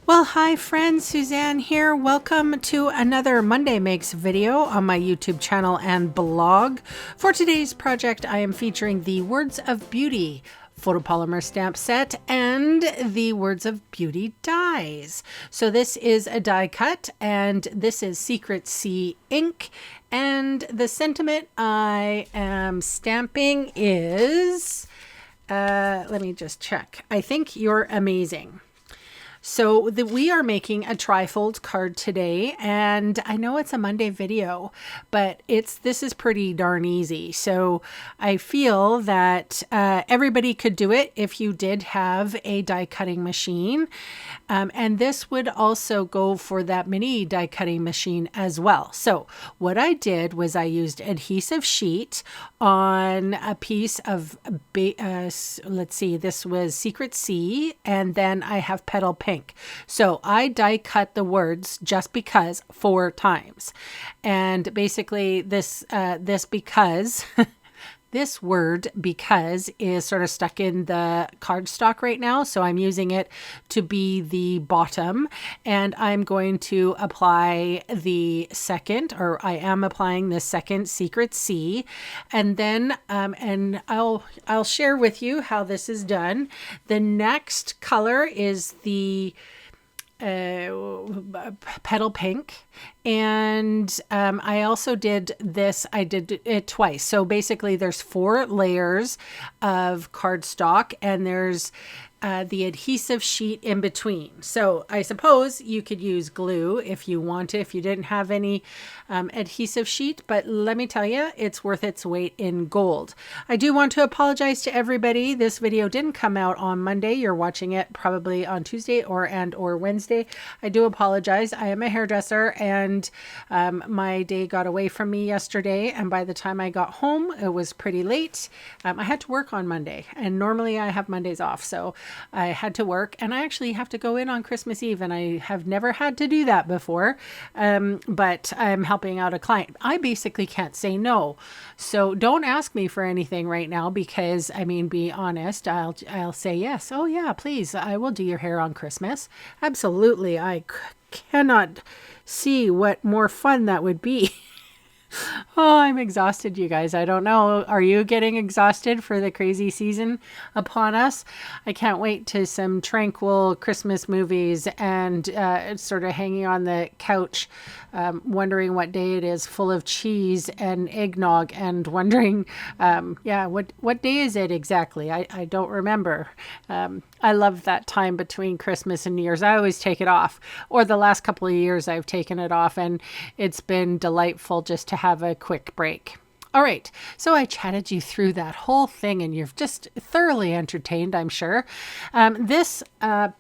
Well, hi friends, Suzanne here. Welcome to another Monday Makes video on my YouTube channel and blog. For today's project, I am featuring the Words of Beauty photopolymer stamp set and the Words of Beauty dies. So this is a die cut and this is Secret Sea ink. And the sentiment I am stamping is, let me just check. I think you're amazing. So we are making a trifold card today, and I know it's a Monday video, but this is pretty darn easy. So I feel that everybody could do it if you did have a die cutting machine. And this would also go for that mini die cutting machine as well. So what I did was I used adhesive sheet on a piece of, let's see, this was Secret Sea, and then I have Petal Pink. So I die cut the words just because 4 times. And basically this because this word because is sort of stuck in the cardstock right now. So I'm using it to be the bottom, and I'm going to apply the second, or I am applying the second Secret Sea. And then, and I'll share with you how this is done. The next color is the Petal Pink, and I also did this, I did it twice. So basically there's 4 layers of cardstock, and there's the adhesive sheet in between. So I suppose you could use glue if you want to, if you didn't have any adhesive sheet, but let me tell you, it's worth its weight in gold. I do want to apologize to everybody. This video didn't come out on Monday. You're watching it probably on Tuesday or Wednesday. I do apologize. I am a hairdresser, and my day got away from me yesterday, and by the time I got home, it was pretty late. I had to work on Monday, and normally I have Mondays off, so I had to work, and I actually have to go in on Christmas Eve, and I have never had to do that before, but I'm helping out a client. I basically can't say no, so don't ask me for anything right now, because I mean, be honest, I'll say yes. Oh yeah, please, I will do your hair on Christmas. Absolutely. I cannot see what more fun that would be. Oh, I'm exhausted, you guys. I don't know. Are you getting exhausted for the crazy season upon us? I can't wait to some tranquil Christmas movies and sort of hanging on the couch, wondering what day it is, full of cheese and eggnog, and wondering, what day is it exactly? I don't remember. I love that time between Christmas and New Year's. I always take it off, or the last couple of years I've taken it off, and it's been delightful just to have a quick break. All right, so I chatted you through that whole thing, and you're just thoroughly entertained, I'm sure. This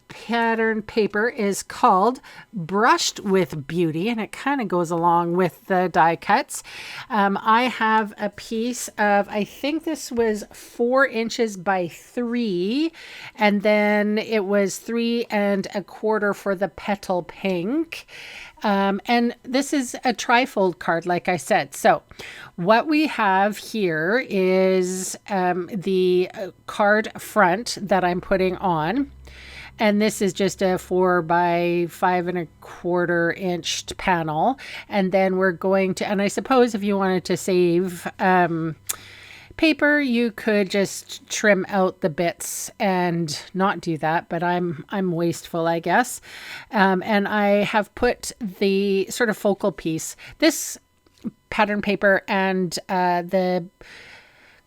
pattern paper is called Brushed with Beauty, and it kind of goes along with the die cuts. I have a piece of, I think this was 4 inches by 3, and then it was 3 1/4 for the Petal Pink. And this is a trifold card, like I said. So what we have here is the card front that I'm putting on. And this is just a 4 by 5 1/4 inched panel. And then we're going to, and I suppose if you wanted to save paper, you could just trim out the bits and not do that, but I'm wasteful, I guess. And I have put the sort of focal piece, this pattern paper, and the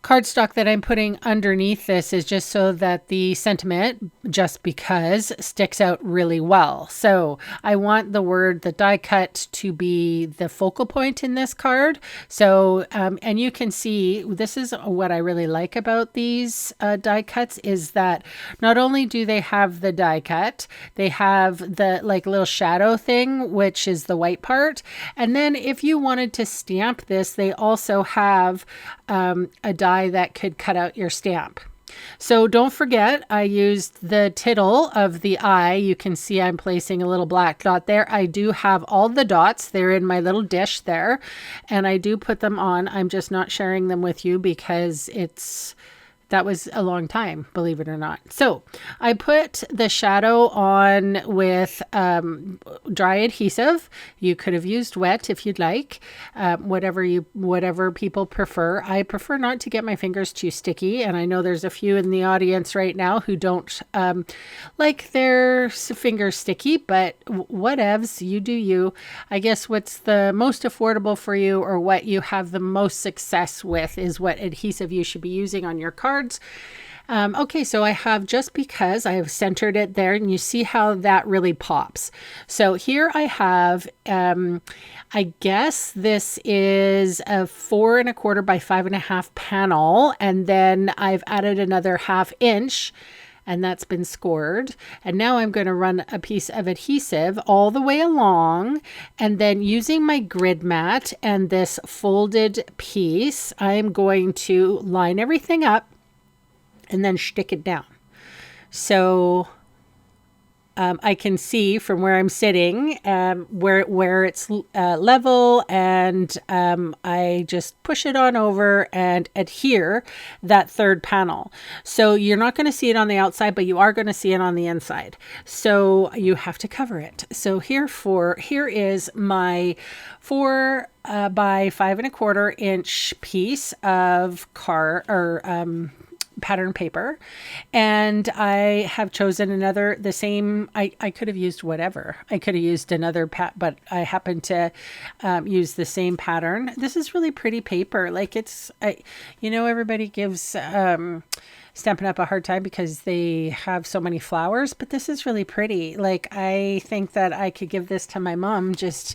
cardstock that I'm putting underneath this is just so that the sentiment, just because, sticks out really well. So I want the die cut to be the focal point in this card. So, and you can see, this is what I really like about these die cuts, is that not only do they have the die cut, they have the like little shadow thing, which is the white part. And then if you wanted to stamp this, they also have a die that could cut out your stamp. So don't forget, I used the tittle of the eye. You can see I'm placing a little black dot there. I do have all the dots. They're in my little dish there, and I do put them on. I'm just not sharing them with you because That was a long time, believe it or not. So I put the shadow on with dry adhesive. You could have used wet if you'd like, whatever people prefer. I prefer not to get my fingers too sticky, and I know there's a few in the audience right now who don't like their fingers sticky, but whatevs, you do you. I guess what's the most affordable for you, or what you have the most success with, is what adhesive you should be using on your cards. Okay, so I have Just Because. I have centered it there, and you see how that really pops. So here I have, I guess this is a 4 1/4 by 5 1/2 panel, and then I've added another 1/2 inch, and that's been scored. And now I'm going to run a piece of adhesive all the way along, and then using my grid mat and this folded piece, I'm going to line everything up and then stick it down. So I can see from where I'm sitting where it's level, and I just push it on over and adhere that third panel. So you're not going to see it on the outside, but you are going to see it on the inside. So you have to cover it. So here is my 4 by 5 1/4 inch piece of pattern paper, and I have chosen the same. I could have used whatever. I could have used another but I happen to use the same pattern. This is really pretty paper. Like everybody gives Stampin' Up a hard time because they have so many flowers, but this is really pretty. Like, I think that I could give this to my mom. She's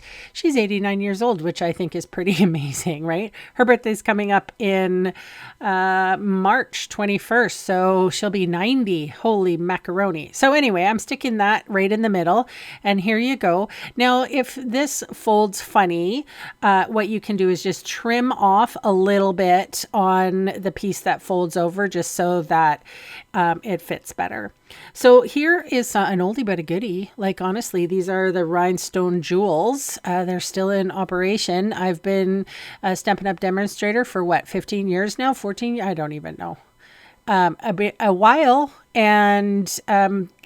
89 years old, which I think is pretty amazing, right? Her birthday's coming up in March 21st, so she'll be 90. Holy macaroni. So anyway, I'm sticking that right in the middle, and here you go. Now, if this folds funny, what you can do is just trim off a little bit on the piece that folds over, just so that it fits better. So here is an oldie but a goodie. Like, honestly, these are the rhinestone jewels. They're still in operation. I've been a Stampin' Up demonstrator for 15 years now? 14? I don't even know. A while, and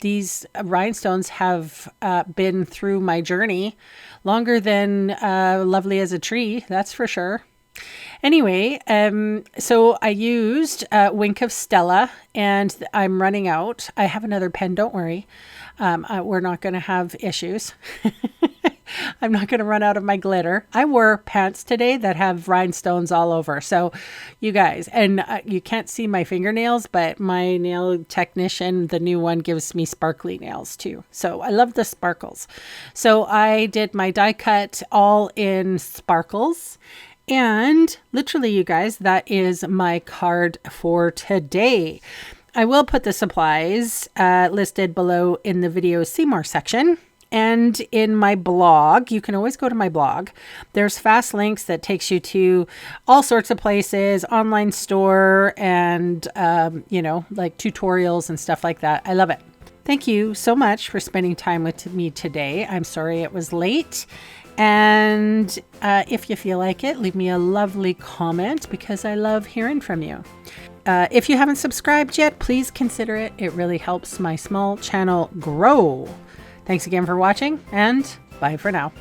these rhinestones have been through my journey longer than Lovely as a Tree, that's for sure. Anyway, so I used Wink of Stella, and I'm running out. I have another pen, don't worry. We're not going to have issues. I'm not going to run out of my glitter. I wore pants today that have rhinestones all over. So you guys, and you can't see my fingernails, but my nail technician, the new one, gives me sparkly nails too. So I love the sparkles. So I did my die cut all in sparkles. And literally, you guys, that is my card for today. I will put the supplies listed below in the video See More section. And in my blog, you can always go to my blog. There's fast links that takes you to all sorts of places, online store, and, like tutorials and stuff like that. I love it. Thank you so much for spending time with me today. I'm sorry it was late. And if you feel like it, leave me a lovely comment, because I love hearing from you. If you haven't subscribed yet, please consider it. It really helps my small channel grow. Thanks again for watching, and bye for now.